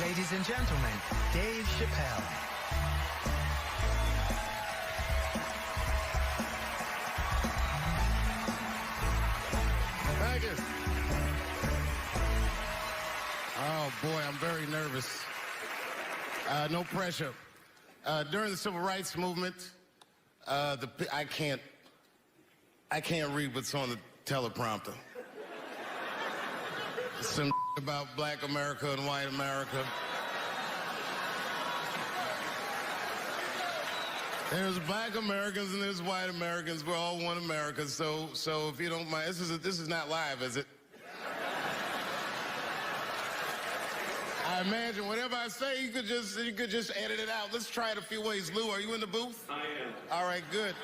Ladies and gentlemen, Dave Chappelle. Thank you. Oh boy, I'm very nervous. No pressure. During the Civil Rights Movement, I can't read what's on the teleprompter. Some about Black America and white America. There's Black Americans and there's white Americans. We're all one America. So if you don't mind, this is not live, is it? I imagine whatever I say, you could just edit it out. Let's try it a few ways. Lou, are you in the booth? I am. All right, good.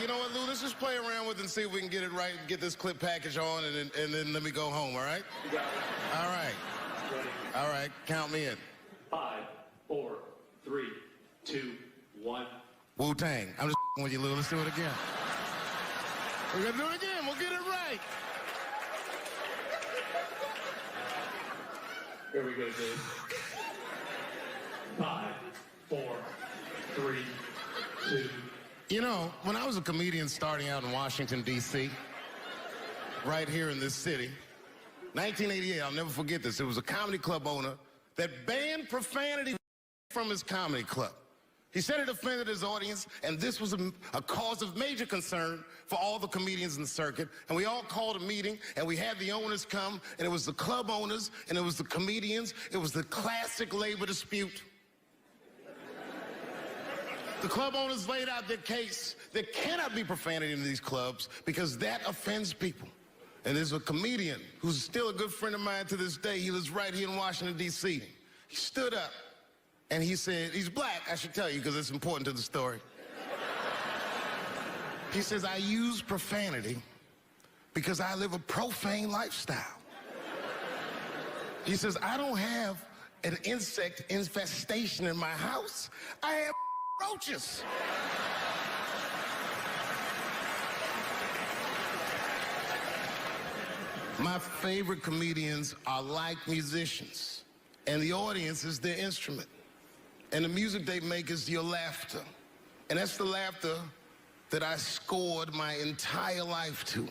You know what, Lou? Let's just play around with it and see if we can get it right, get this clip package on, and then let me go home, all right? You got it. All right. Ready? All right, count me in. 5, 4, 3, 2, 1. Wu-Tang. I'm just with you, Lou. Let's do it again. We're going to do it again. We'll get it right. Here we go, Dave. 5, 4, 3, 2. You know, when I was a comedian starting out in Washington, D.C., right here in this city, 1988, I'll never forget this. It was a comedy club owner that banned profanity from his comedy club. He said it offended his audience, and this was a cause of major concern for all the comedians in the circuit. And we all called a meeting, and we had the owners come, and it was the club owners, and it was the comedians. It was the classic labor dispute. The club owners laid out their case. There cannot be profanity in these clubs because that offends people. And there's a comedian who's still a good friend of mine to this day. He lives right here in Washington, D.C. He stood up and he said, he's black, I should tell you, because it's important to the story. He says, I use profanity because I live a profane lifestyle. He says, I don't have an insect infestation in my house. I have roaches. My favorite comedians are like musicians, and the audience is their instrument. And the music they make is your laughter. And that's the laughter that I scored my entire life to.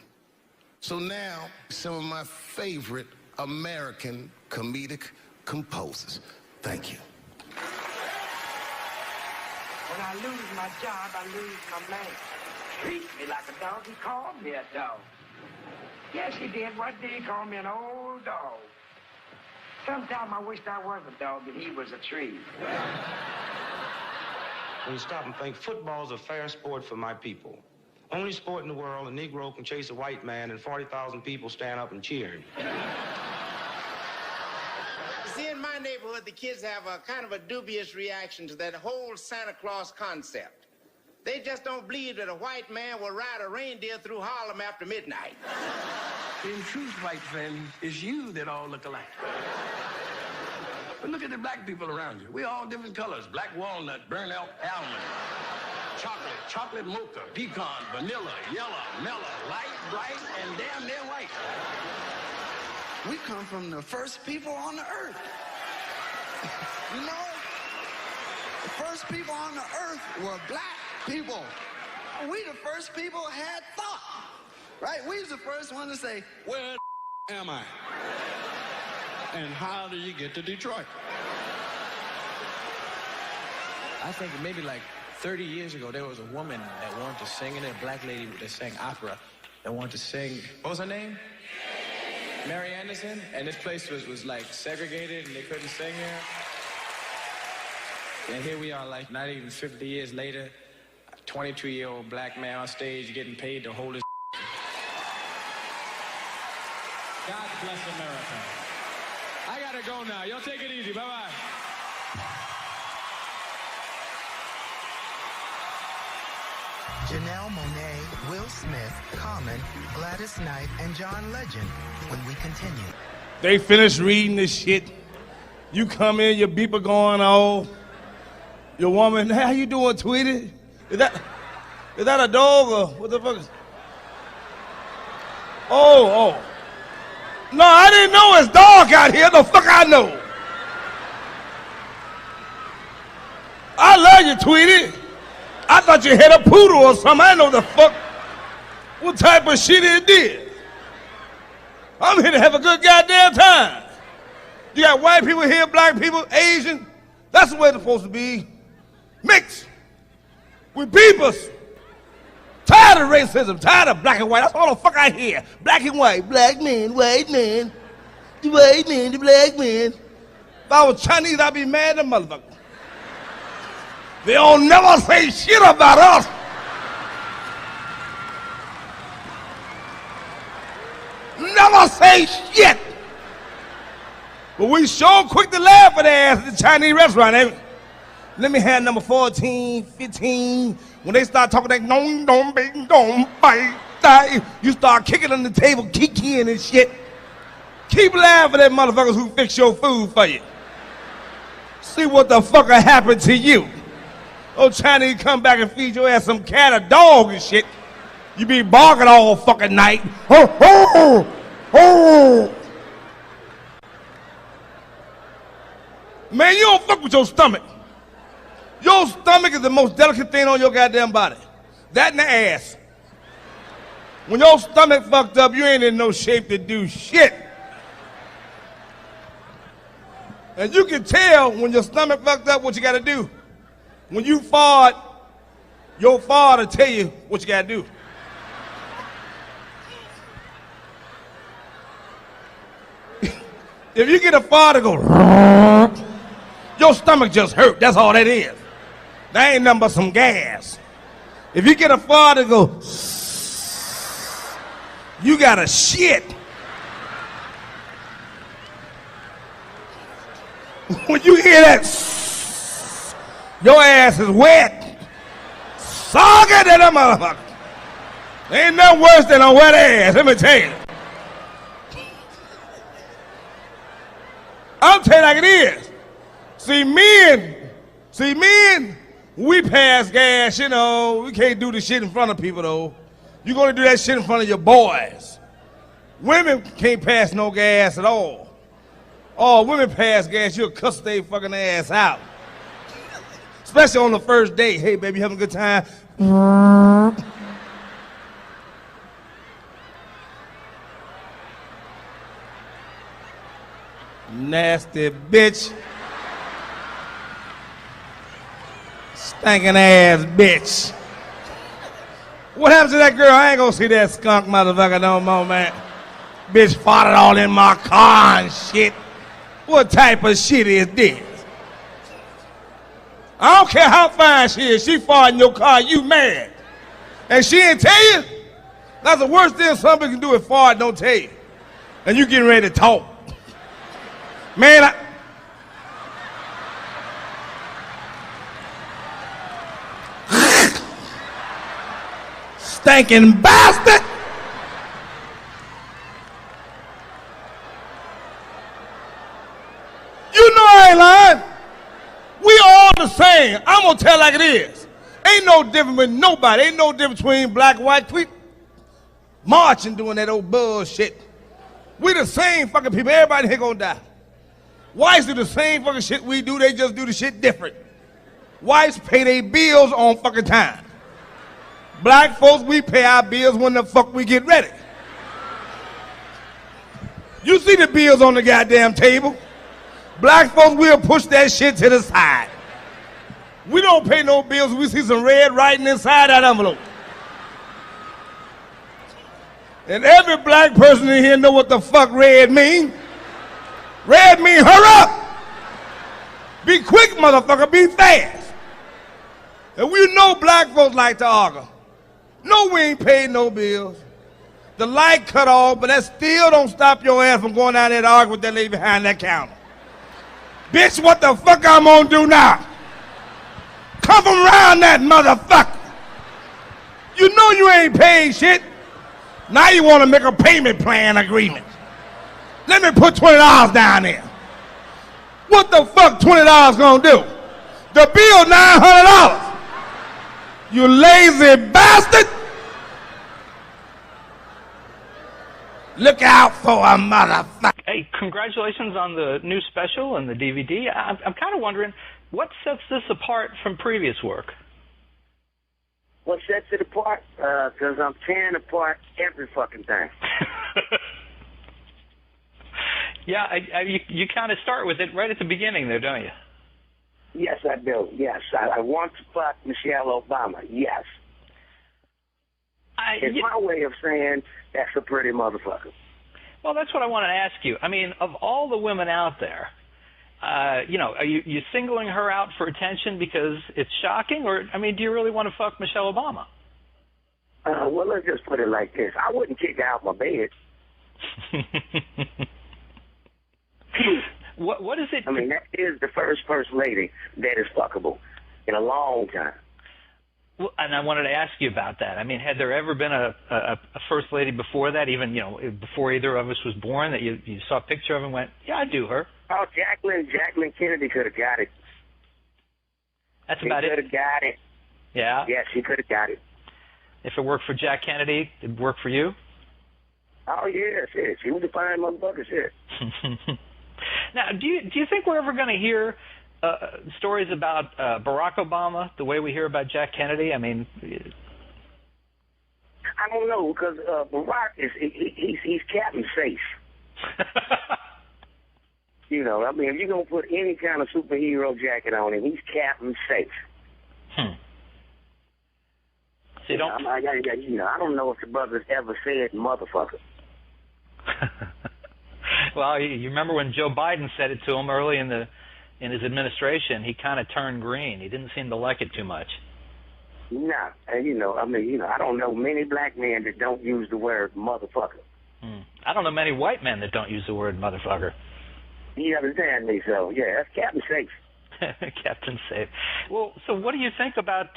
So now, some of my favorite American comedic composers. Thank you. When I lose my job, I lose my man. Treat me like a dog. He called me a dog. Yes, he did. What did he call me? An old dog. Sometimes I wished I was a dog and he was a tree. When you stop and think, football's a fair sport for my people. Only sport in the world a Negro can chase a white man and 40,000 people stand up and cheer. See, in my neighborhood, the kids have a kind of a dubious reaction to that whole Santa Claus concept. They just don't believe that a white man will ride a reindeer through Harlem after midnight. In truth, white friend, it's you that all look alike. But look at the black people around you. We all different colors. Black walnut, burnt elk, almond, chocolate mocha, pecan, vanilla, yellow, mellow, light, bright, and damn near white. We come from the first people on the earth. You know, the first people on the earth were black people. We the first people had thought, right? We was the first one to say, Where the am I? And how do you get to Detroit? I think maybe like 30 years ago, there was a woman that wanted to sing, and a black lady that sang opera that wanted to sing. What was her name? Mary Anderson. And this place was like segregated, and they couldn't sing here. And here we are, like not even 50 years later, a 22-year-old black man on stage getting paid to hold his. God bless America. I gotta go now. Y'all take it easy. Bye-bye. Janelle Monáe, Will Smith, Common, Gladys Knight, and John Legend when we continue. They finished reading this shit. You come in, your beeper going off. Your woman, hey, how you doing, Tweety? Is that a dog or what the fuck is? Oh. No, I didn't know it's dark out here. The fuck I know. I love you, Tweety. I thought you had a poodle or something. I didn't know the fuck what type of shit it is. I'm here to have a good goddamn time. You got white people here, black people, Asian. That's the way it's supposed to be. Mixed with peoples. Tired of racism, tired of black and white. That's all the fuck I hear. Black and white, black men, white men. The white man, the black man. If I was Chinese, I'd be mad at the motherfucker. They don't never say shit about us. Never say shit. But we sure quick to laugh at their ass at the Chinese restaurant, ain't we? Let me have number 14, 15. When they start talking that dong dong bing dong bite, you start kicking on the table, kicking and shit. Keep laughing at motherfuckers who fix your food for you. See what the fucker happened to you. Oh, Chinese come back and feed your ass some cat or dog and shit. You be barking all fucking night. Ho, ho, ho. Man, you don't fuck with your stomach. Your stomach is the most delicate thing on your goddamn body. That and the ass. When your stomach fucked up, you ain't in no shape to do shit. And you can tell when your stomach fucked up what you gotta do. When you fart, your fart will tell you what you gotta do. If you get a fart to go, your stomach just hurt. That's all that is. That ain't nothing but some gas. If you get a fart to go, you got a shit. When you hear that, your ass is wet. Soggy to the motherfucker. Ain't nothing worse than a wet ass, let me tell you. I'll tell you like it is. See, men, we pass gas, you know. We can't do the shit in front of people, though. You're going to do that shit in front of your boys. Women can't pass no gas at all. Oh, women pass gas, you'll cuss their fucking ass out. Especially on the first date. Hey, baby, you having a good time? Nasty bitch. Stinking ass bitch. What happened to that girl? I ain't gonna see that skunk motherfucker no more, man. Bitch farted all in my car and shit. What type of shit is this? I don't care how fine she is. She farted in your car, you mad. And she didn't tell you? That's the worst thing somebody can do is fart, don't tell you. And you getting ready to talk. Man, stinking bastard! You know I ain't lying. We all the same. I'm gonna tell like it is. Ain't no difference with nobody. Ain't no difference between black, white, tweet, marching doing that old bullshit. We the same fucking people. Everybody here gonna die. Whites do the same fucking shit we do. They just do the shit different. Whites pay their bills on fucking time. Black folks, we pay our bills when the fuck we get ready. You see the bills on the goddamn table. Black folks, we'll push that shit to the side. We don't pay no bills. We see some red writing inside that envelope. And every black person in here know what the fuck red mean. Red mean hurry up. Be quick, motherfucker, be fast. And we know black folks like to argue. No, we ain't paid no bills. The light cut off, but that still don't stop your ass from going down there to argue with that lady behind that counter. Bitch, what the fuck I'm gonna do now? Come from around that motherfucker. You know you ain't paid shit. Now you wanna make a payment plan agreement. Let me put $20 down there. What the fuck $20 gonna do? The bill $900. You lazy bastard. Look out for a motherfucker. Hey, congratulations on the new special and the DVD. I'm kind of wondering, What sets this apart from previous work? What sets it apart? Because I'm tearing apart every fucking thing. Yeah, you kind of start with it right at the beginning there, don't you? Yes, I do. Yes, I want to fuck Michelle Obama. Yes. It's my way of saying that's a pretty motherfucker. Well, that's what I wanted to ask you. I mean, of all the women out there, are you singling her out for attention because it's shocking, or I mean, do you really want to fuck Michelle Obama? Well, let's just put it like this: I wouldn't kick her out my bed. What is it? I mean, that is the first lady that is fuckable in a long time. Well, and I wanted to ask you about that. I mean, had there ever been a first lady before that, even before either of us was born, that you saw a picture of and went, yeah, I'd do her? Oh, Jacqueline Kennedy could have got it. That's about it? She could have got it. Yeah? Yeah, she could have got it. If it worked for Jack Kennedy, it'd work for you? Oh, yeah, shit. She was a fine motherfucker, shit. Now, do you think we're ever going to hear stories about Barack Obama the way we hear about Jack Kennedy? I mean, I don't know, because Barack he's Captain Safe. I mean, if you're gonna put any kind of superhero jacket on him, he's Captain Safe. So you don't. I don't know if the brothers ever said motherfucker. Well, you remember when Joe Biden said it to him early in his administration, he kind of turned green. He didn't seem to like it too much. Nah, and I don't know many black men that don't use the word motherfucker. I don't know many white men that don't use the word motherfucker. You understand me? So yeah, that's Captain Safe. Captain Safe. Well, so what do you think about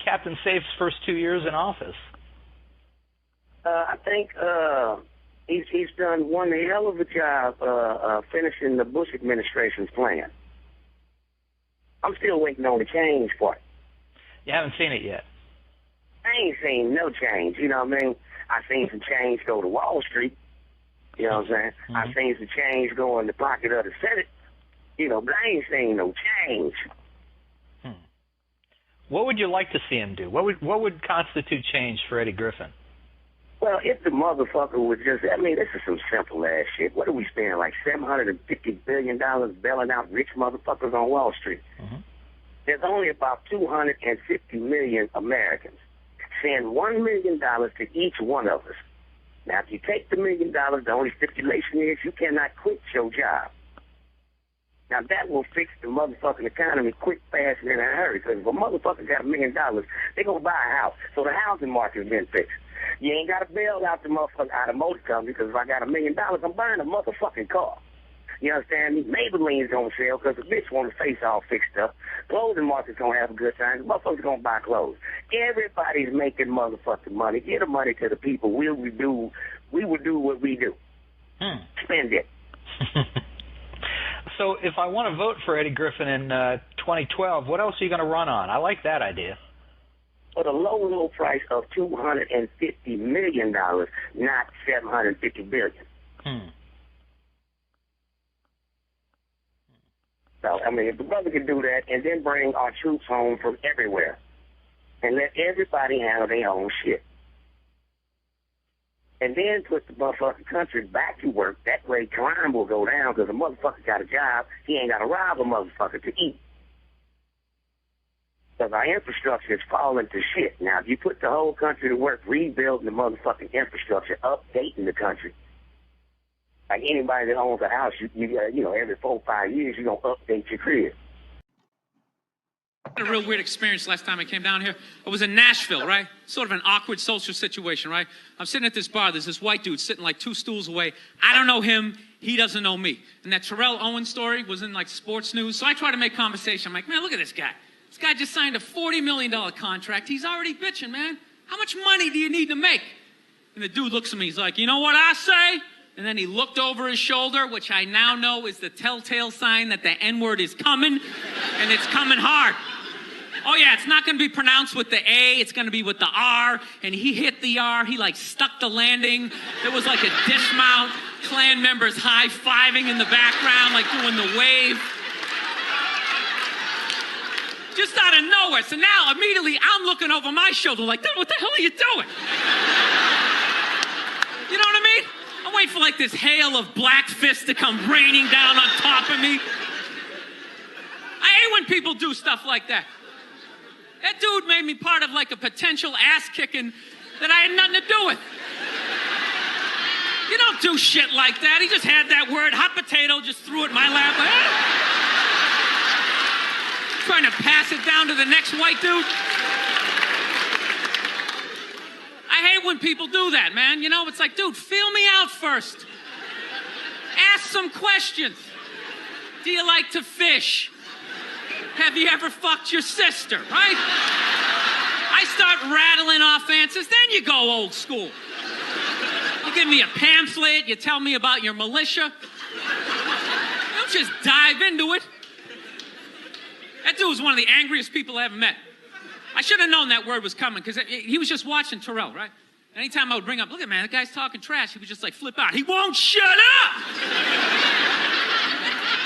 Captain Safe's first 2 years in office? I think he's done one hell of a job finishing the Bush administration's plan. I'm still waiting on the change part. You haven't seen it yet? I ain't seen no change, you know what I mean? I seen some change go to Wall Street, you know what I'm saying? Mm-hmm. I seen some change go in the pocket of the Senate, but I ain't seen no change. What would you like to see him do? What would constitute change for Eddie Griffin? Well, if the motherfucker would just, this is some simple ass shit. What are we spending, like $750 billion bailing out rich motherfuckers on Wall Street? Mm-hmm. There's only about 250 million Americans. Send $1 million to each one of us. Now, if you take the $1 million, the only stipulation is you cannot quit your job. Now, that will fix the motherfucking economy quick, fast, and in a hurry. Because if a motherfucker got $1 million, they're going to buy a house. So the housing market has been fixed. You ain't got to bail out the motherfucking automotive company, because if I got $1 million, I'm buying a motherfucking car. You understand me? Maybelline's going to sell because the bitch want her face all fixed up. Clothing market's going to have a good time. The motherfuckers going to buy clothes. Everybody's making motherfucking money. Get the money to the people. We will do what we do. Spend it. So if I want to vote for Eddie Griffin in 2012, what else are you going to run on? I like that idea. For the low price of $250 million, not $750 billion. So, if the brother could do that and then bring our troops home from everywhere and let everybody handle their own shit. And then put the motherfucking country back to work. That way crime will go down because a motherfucker got a job. He ain't got to rob a motherfucker to eat. Because our infrastructure is falling to shit. Now, if you put the whole country to work rebuilding the motherfucking infrastructure, updating the country, like anybody that owns a house, every 4 or 5 years, you're going to update your crib. I had a real weird experience last time I came down here. I was in Nashville, right? Sort of an awkward social situation, right? I'm sitting at this bar. There's this white dude sitting like 2 stools away. I don't know him. He doesn't know me. And that Terrell Owens story was in like sports news. So I try to make conversation. I'm like, man, look at this guy. This guy just signed a $40 million contract. He's already bitching, man. How much money do you need to make? And the dude looks at me. He's like, you know what I say? And then he looked over his shoulder, which I now know is the telltale sign that the N-word is coming, and it's coming hard. Oh, yeah, it's not going to be pronounced with the A. It's going to be with the R. And he hit the R. He, stuck the landing. There was, a dismount. Klan members high-fiving in the background, doing the wave. Just out of nowhere. So now, immediately, I'm looking over my shoulder like, what the hell are you doing? You know what I mean? I'm waiting for like this hail of black fists to come raining down on top of me. I hate when people do stuff like that. That dude made me part of like a potential ass kicking that I had nothing to do with. You don't do shit like that. He just had that word, hot potato, just threw it in my lap. Like, trying to pass it down to the next white dude. I hate when people do that, man. You know, it's like, dude, feel me out first. Ask some questions. Do you like to fish? Have you ever fucked your sister, right? I start rattling off answers, then you go old school. You give me a pamphlet, you tell me about your militia. Don't just dive into it. That dude was one of the angriest people I ever met. I should have known that word was coming, because he was just watching Terrell, right? Anytime I would bring up, look at man, that guy's talking trash, he would just like flip out. He won't shut up!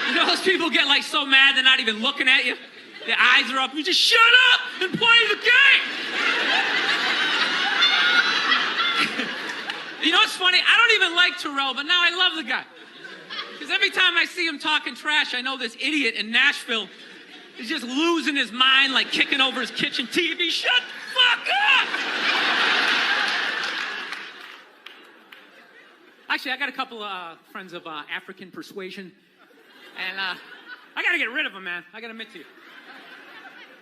You know those people get like so mad they're not even looking at you? Their eyes are up. You just shut up and play the game! You know what's funny? I don't even like Terrell, but now I love the guy. Because every time I see him talking trash, I know this idiot in Nashville is just losing his mind, like kicking over his kitchen TV. Shut the fuck up! Actually, I got a couple friends of African persuasion. And I gotta get rid of them, man. I gotta admit to you.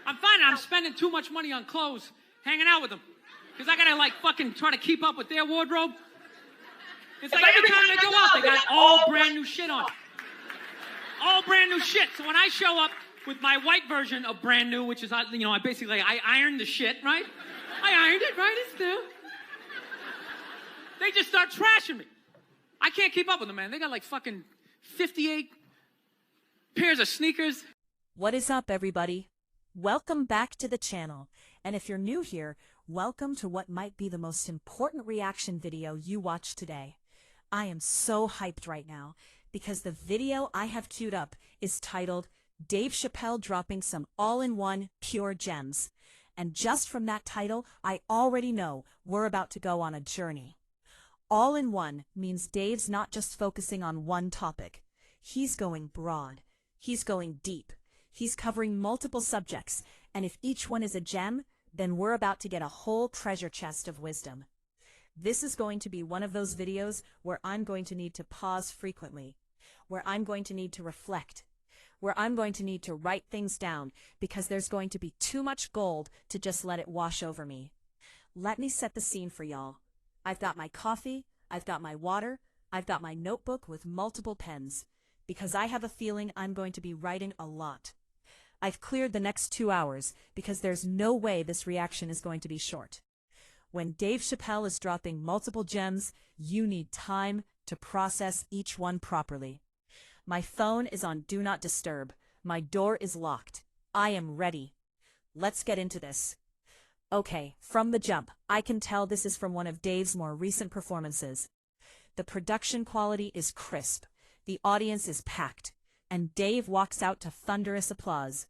I'm finding I'm spending too much money on clothes hanging out with them. Because I gotta, like, fucking try to keep up with their wardrobe. It's like every time they go out, they got all brand new shit on. All brand new shit. So when I show up with my white version of brand new, which is, you know, I ironed the shit, right? I ironed it, right? It's new. They just start trashing me. I can't keep up with them, man. They got, like, fucking 58 pairs of sneakers. What is up, everybody? Welcome back to the channel. And if you're new here, welcome to what might be the most important reaction video you watch today. I am so hyped right now because the video I have queued up is titled Dave Chappelle Dropping Some All-in-One Pure Gems. And just from that title, I already know we're about to go on a journey. All-in-one means Dave's not just focusing on one topic. He's going broad. He's going deep. He's covering multiple subjects, and if each one is a gem, then we're about to get a whole treasure chest of wisdom. This is going to be one of those videos where I'm going to need to pause frequently, where I'm going to need to reflect, where I'm going to need to write things down, because there's going to be too much gold to just let it wash over me. Let me set the scene for y'all. I've got my coffee, I've got my water, I've got my notebook with multiple pens, because I have a feeling I'm going to be writing a lot. I've cleared the next 2 hours because there's no way this reaction is going to be short. When Dave Chappelle is dropping multiple gems, you need time to process each one properly. My phone is on Do Not Disturb. My door is locked. I am ready. Let's get into this. Okay, from the jump, I can tell this is from one of Dave's more recent performances. The production quality is crisp. The audience is packed, and Dave walks out to thunderous applause.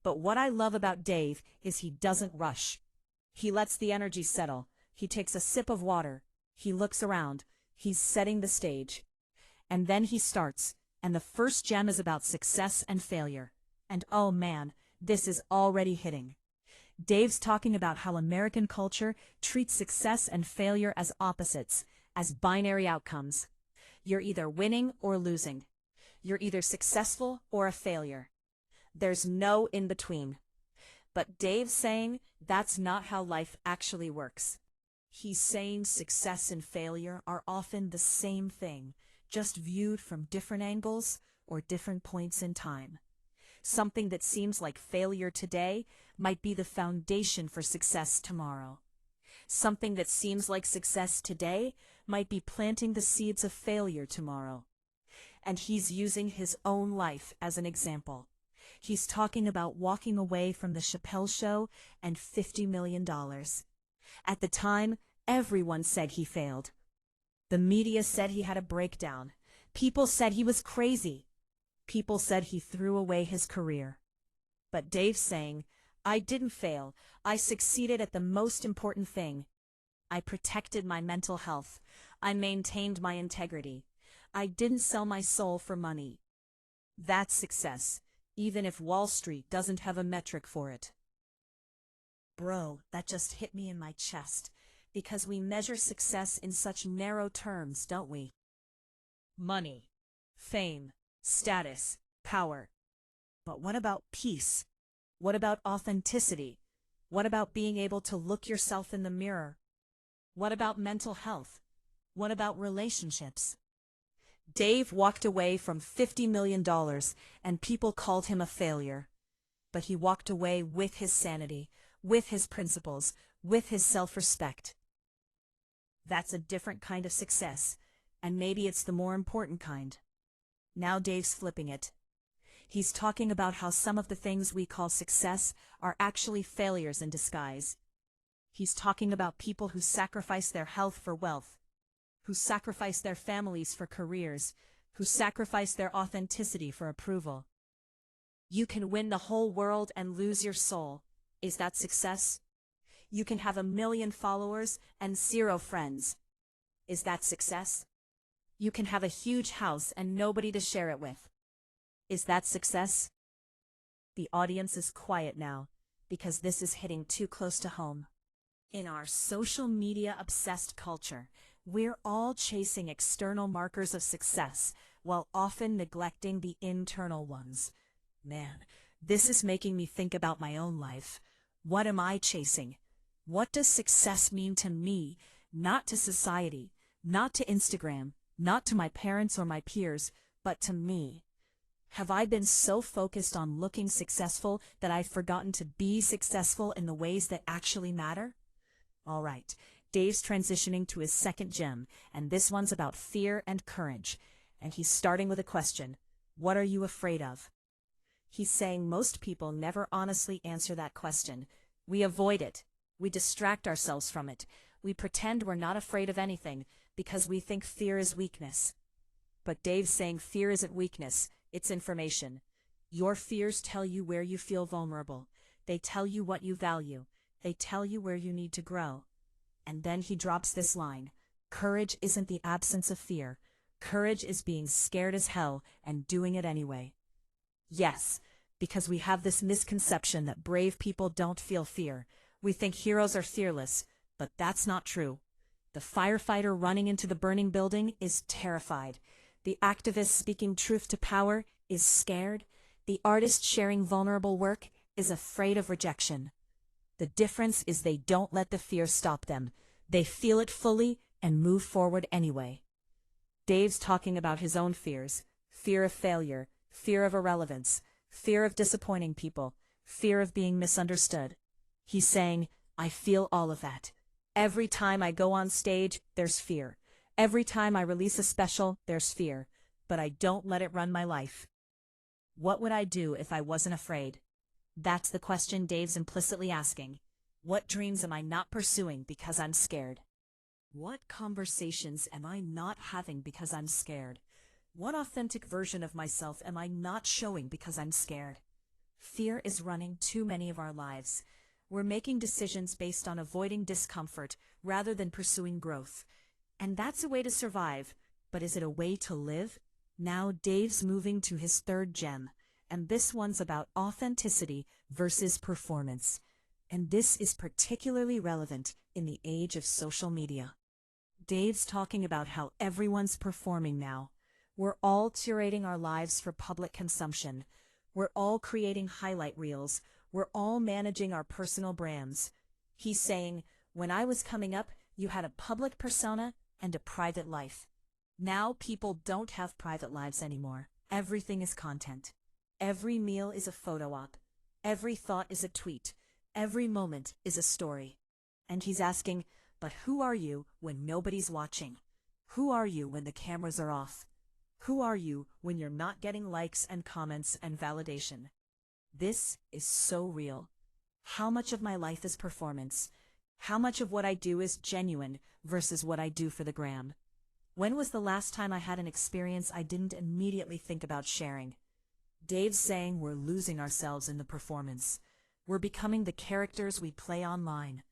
But what I love about Dave is he doesn't rush. He lets the energy settle. He takes a sip of water. He looks around. He's setting the stage. And then he starts, and the first gem is about success and failure. And oh man, this is already hitting. Dave's talking about how American culture treats success and failure as opposites, as binary outcomes. You're either winning or losing. You're either successful or a failure. There's no in between. But Dave's saying that's not how life actually works. He's saying success and failure are often the same thing, just viewed from different angles or different points in time. Something that seems like failure today might be the foundation for success tomorrow. Something that seems like success today might be planting the seeds of failure tomorrow. And he's using his own life as an example. He's talking about walking away from the Chappelle show and $50 million. At the time, everyone said he failed. The media said he had a breakdown. People said he was crazy. People said he threw away his career. But Dave's saying, I didn't fail. I succeeded at the most important thing. I protected my mental health. I maintained my integrity. I didn't sell my soul for money. That's success, even if Wall Street doesn't have a metric for it. Bro, that just hit me in my chest, because we measure success in such narrow terms, don't we? Money, fame, status, power. But what about peace? What about authenticity? What about being able to look yourself in the mirror? What about mental health? What about relationships? Dave walked away from $50 million, and people called him a failure. But he walked away with his sanity, with his principles, with his self-respect. That's a different kind of success, and maybe it's the more important kind. Now Dave's flipping it. He's talking about how some of the things we call success are actually failures in disguise. He's talking about people who sacrifice their health for wealth, who sacrifice their families for careers, who sacrifice their authenticity for approval. You can win the whole world and lose your soul. Is that success? You can have 1 million followers and 0 friends. Is that success? You can have a huge house and nobody to share it with. Is that success? The audience is quiet now, because this is hitting too close to home. In our social media obsessed culture, we're all chasing external markers of success, while often neglecting the internal ones. Man, this is making me think about my own life. What am I chasing? What does success mean to me, not to society, not to Instagram, not to my parents or my peers, but to me? Have I been so focused on looking successful that I've forgotten to be successful in the ways that actually matter? All right, Dave's transitioning to his second gem, and this one's about fear and courage. And he's starting with a question. What are you afraid of? He's saying most people never honestly answer that question. We avoid it. We distract ourselves from it. We pretend we're not afraid of anything because we think fear is weakness. But Dave's saying fear isn't weakness, it's information. Your fears tell you where you feel vulnerable. They tell you what you value. They tell you where you need to grow. And then he drops this line. Courage isn't the absence of fear. Courage is being scared as hell and doing it anyway. Yes, because we have this misconception that brave people don't feel fear. We think heroes are fearless, but that's not true. The firefighter running into the burning building is terrified. The activist speaking truth to power is scared. The artist sharing vulnerable work is afraid of rejection. The difference is they don't let the fear stop them. They feel it fully and move forward anyway. Dave's talking about his own fears. Fear of failure, fear of irrelevance, fear of disappointing people, fear of being misunderstood. He's saying, I feel all of that. Every time I go on stage, there's fear. Every time I release a special, there's fear. But I don't let it run my life. What would I do if I wasn't afraid? That's the question Dave's implicitly asking. What dreams am I not pursuing because I'm scared? What conversations am I not having because I'm scared? What authentic version of myself am I not showing because I'm scared? Fear is running too many of our lives. We're making decisions based on avoiding discomfort rather than pursuing growth. And that's a way to survive, but is it a way to live? Now Dave's moving to his third gem, and this one's about authenticity versus performance. And this is particularly relevant in the age of social media. Dave's talking about how everyone's performing now. We're all curating our lives for public consumption. We're all creating highlight reels. We're all managing our personal brands. He's saying, when I was coming up, you had a public persona and a private life. Now people don't have private lives anymore. Everything is content. Every meal is a photo op. Every thought is a tweet. Every moment is a story. And he's asking, but who are you when nobody's watching? Who are you when the cameras are off? Who are you when you're not getting likes and comments and validation? This is so real. How much of my life is performance? How much of what I do is genuine versus what I do for the gram? When was the last time I had an experience I didn't immediately think about sharing? Dave's saying we're losing ourselves in the performance. We're becoming the characters we play online.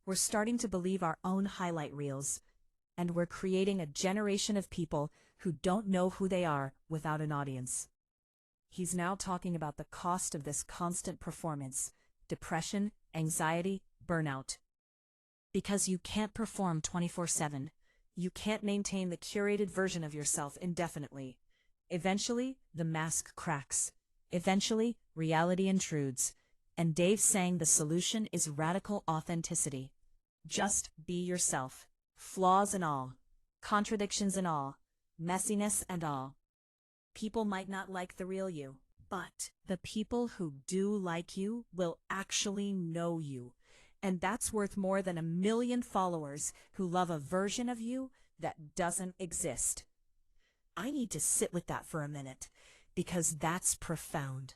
We're starting to believe our own highlight reels. And we're creating a generation of people who don't know who they are without an audience. He's now talking about the cost of this constant performance: depression, anxiety, burnout. Because you can't perform 24/7. You can't maintain the curated version of yourself indefinitely. Eventually, the mask cracks. Eventually, reality intrudes. And Dave's saying the solution is radical authenticity. Just be yourself. Flaws and all. Contradictions and all. Messiness and all. People might not like the real you, but the people who do like you will actually know you. And that's worth more than 1 million followers who love a version of you that doesn't exist. I need to sit with that for a minute, because that's profound.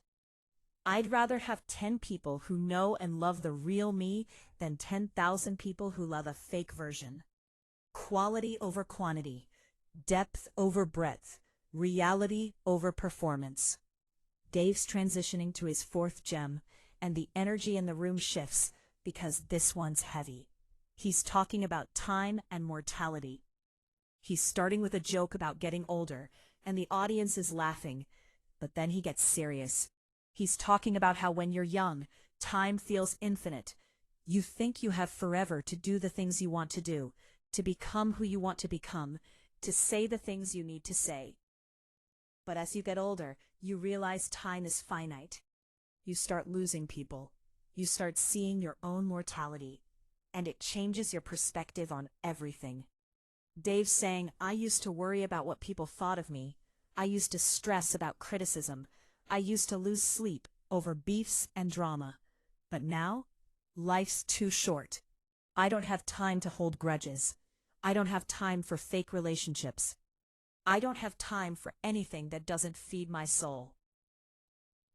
I'd rather have 10 people who know and love the real me than 10,000 people who love a fake version. Quality over quantity, depth over breadth, reality over performance. Dave's transitioning to his 4th gem, and the energy in the room shifts because this one's heavy. He's talking about time and mortality. He's starting with a joke about getting older, and the audience is laughing, but then he gets serious. He's talking about how when you're young, time feels infinite. You think you have forever to do the things you want to do, to become who you want to become, to say the things you need to say. But as you get older, you realize time is finite. You start losing people. You start seeing your own mortality, and it changes your perspective on everything. Dave's saying, I used to worry about what people thought of me. I used to stress about criticism. I used to lose sleep over beefs and drama. But now, life's too short. I don't have time to hold grudges. I don't have time for fake relationships. I don't have time for anything that doesn't feed my soul.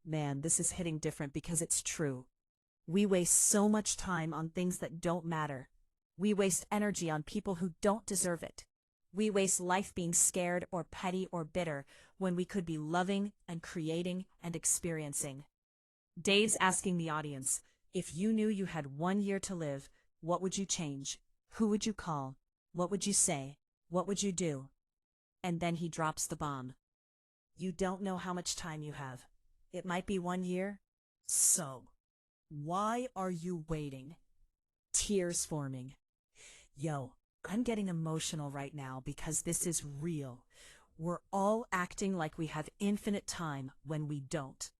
Man, this is hitting different because it's true. We waste so much time on things that don't matter. We waste energy on people who don't deserve it. We waste life being scared or petty or bitter when we could be loving and creating and experiencing. Dave's asking the audience, if you knew you had 1 year to live, what would you change? Who would you call? What would you say? What would you do? And then he drops the bomb. You don't know how much time you have. It might be 1 year. So, why are you waiting? Tears forming. Yo, I'm getting emotional right now because this is real. We're all acting like we have infinite time when we don't.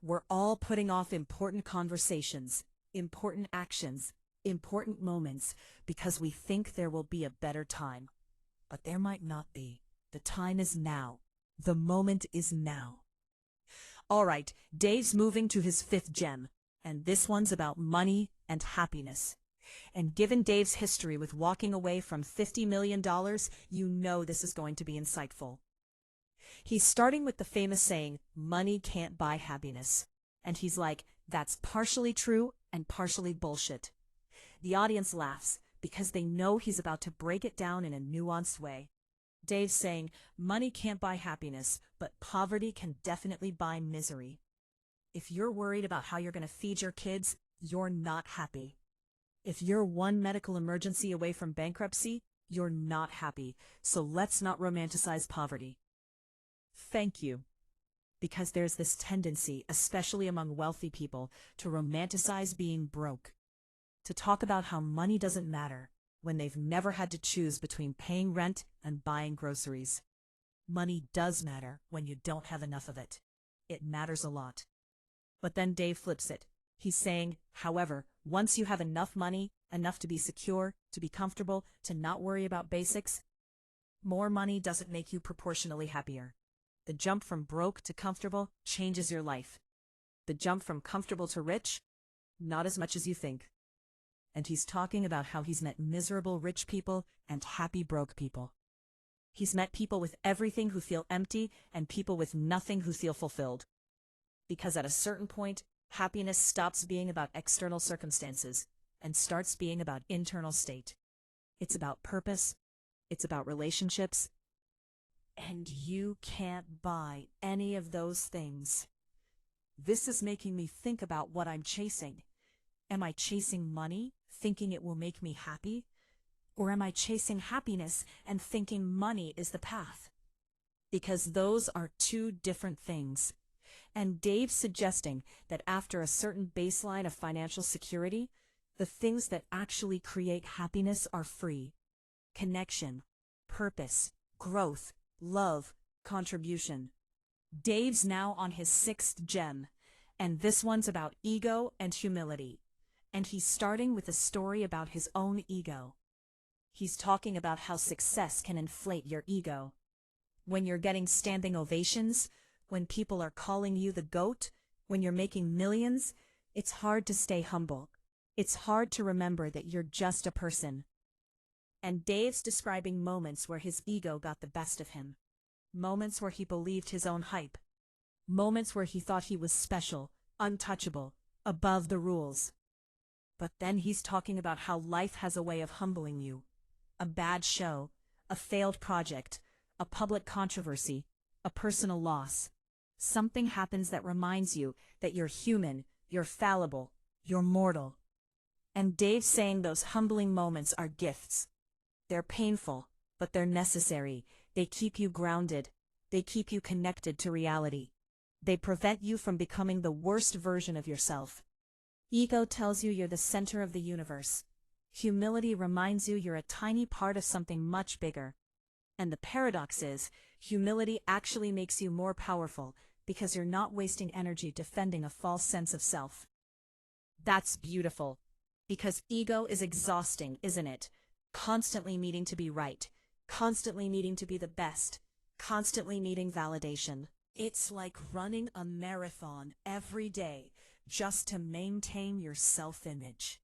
We're all putting off important conversations, important actions, important moments because we think there will be a better time. But there might not be. The time is now. The moment is now. All right, Dave's moving to his 5th gem, and this one's about money and happiness. And given Dave's history with walking away from $50 million, you know this is going to be insightful. He's starting with the famous saying, money can't buy happiness. And he's like, that's partially true and partially bullshit. The audience laughs because they know he's about to break it down in a nuanced way. Dave's saying, money can't buy happiness, but poverty can definitely buy misery. If you're worried about how you're going to feed your kids, you're not happy. If you're one medical emergency away from bankruptcy, you're not happy. So let's not romanticize poverty. Thank you. Because there's this tendency, especially among wealthy people, to romanticize being broke. To talk about how money doesn't matter when they've never had to choose between paying rent and buying groceries. Money does matter when you don't have enough of it. It matters a lot. But then Dave flips it. He's saying, however, once you have enough money, enough to be secure, to be comfortable, to not worry about basics, more money doesn't make you proportionally happier. The jump from broke to comfortable changes your life. The jump from comfortable to rich, not as much as you think. And he's talking about how he's met miserable rich people and happy broke people. He's met people with everything who feel empty and people with nothing who feel fulfilled. Because at a certain point, happiness stops being about external circumstances and starts being about internal state. It's about purpose. It's about relationships. And you can't buy any of those things. This is making me think about what I'm chasing. Am I chasing money, thinking it will make me happy? Or am I chasing happiness and thinking money is the path? Because those are two different things. And Dave's suggesting that after a certain baseline of financial security, the things that actually create happiness are free. Connection, purpose, growth, love, contribution. Dave's now on his 6th gem, and this one's about ego and humility. And he's starting with a story about his own ego. He's talking about how success can inflate your ego. When you're getting standing ovations, when people are calling you the GOAT, when you're making millions, it's hard to stay humble. It's hard to remember that you're just a person. And Dave's describing moments where his ego got the best of him. Moments where he believed his own hype. Moments where he thought he was special, untouchable, above the rules. But then he's talking about how life has a way of humbling you. A bad show, a failed project, a public controversy, a personal loss. Something happens that reminds you that you're human, you're fallible, you're mortal. And Dave's saying those humbling moments are gifts. They're painful, but they're necessary. They keep you grounded. They keep you connected to reality. They prevent you from becoming the worst version of yourself. Ego tells you you're the center of the universe. Humility reminds you you're a tiny part of something much bigger. And the paradox is, humility actually makes you more powerful because you're not wasting energy defending a false sense of self. That's beautiful. Because ego is exhausting, isn't it? Constantly needing to be right. Constantly needing to be the best. Constantly needing validation. It's like running a marathon every day just to maintain your self-image.